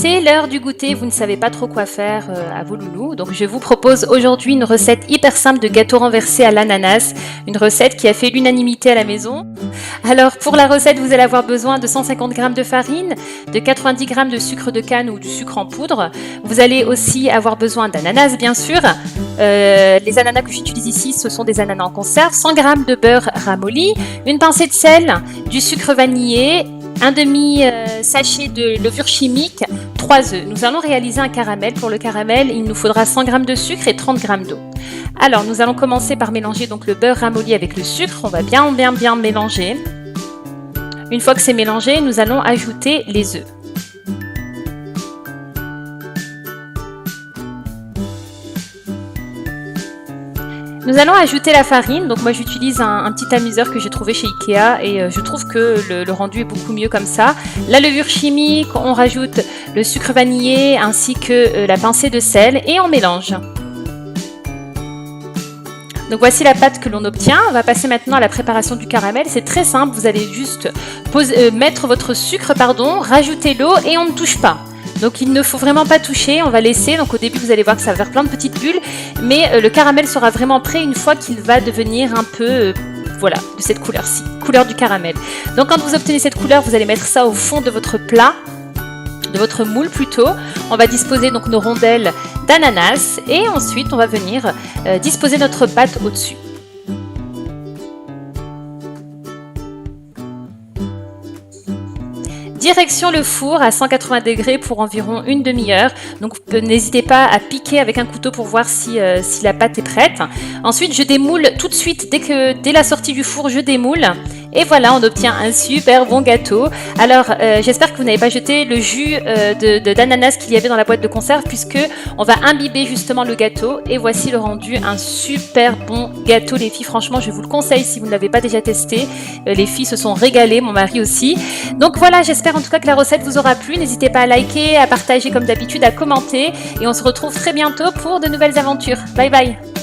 C'est l'heure du goûter, vous ne savez pas trop quoi faire à vos loulous. Donc je vous propose aujourd'hui une recette hyper simple de gâteau renversé à l'ananas. Une recette qui a fait l'unanimité à la maison. Alors pour la recette, vous allez avoir besoin de 150 g de farine, de 90 g de sucre de canne ou du sucre en poudre. Vous allez aussi avoir besoin d'ananas bien sûr. Les ananas que j'utilise ici, ce sont des ananas en conserve. 100 g de beurre ramolli, une pincée de sel, du sucre vanillé, un demi-sachet de levure chimique, 3 œufs. Nous allons réaliser un caramel. Pour le caramel, il nous faudra 100 g de sucre et 30 g d'eau. Alors, nous allons commencer par mélanger donc le beurre ramolli avec le sucre. On va bien mélanger. Une fois que c'est mélangé, nous allons ajouter les œufs. Nous allons ajouter la farine. Donc moi j'utilise un petit amuseur que j'ai trouvé chez Ikea et je trouve que le rendu est beaucoup mieux comme ça. La levure chimique, on rajoute le sucre vanillé ainsi que la pincée de sel et on mélange. Donc voici la pâte que l'on obtient. On va passer maintenant à la préparation du caramel. C'est très simple, vous allez juste mettre votre sucre, rajouter l'eau et on ne touche pas. Donc il ne faut vraiment pas toucher, on va laisser. Donc au début vous allez voir que ça va faire plein de petites bulles, mais le caramel sera vraiment prêt une fois qu'il va devenir un peu, voilà, de cette couleur-ci, couleur du caramel. Donc quand vous obtenez cette couleur, vous allez mettre ça au fond de votre plat, de votre moule plutôt. On va disposer donc nos rondelles d'ananas et ensuite on va venir disposer notre pâte au-dessus. Direction le four à 180 degrés pour environ une demi-heure. Donc n'hésitez pas à piquer avec un couteau pour voir si la pâte est prête. Ensuite, je démoule tout de suite, dès la sortie du four, je démoule. Et voilà, on obtient un super bon gâteau. Alors, j'espère que vous n'avez pas jeté le jus d'ananas qu'il y avait dans la boîte de conserve puisque on va imbiber justement le gâteau. Et voici le rendu, un super bon gâteau les filles. Franchement, je vous le conseille si vous ne l'avez pas déjà testé. Les filles se sont régalées, mon mari aussi. Donc voilà, j'espère en tout cas que la recette vous aura plu. N'hésitez pas à liker, à partager comme d'habitude, à commenter. Et on se retrouve très bientôt pour de nouvelles aventures. Bye bye!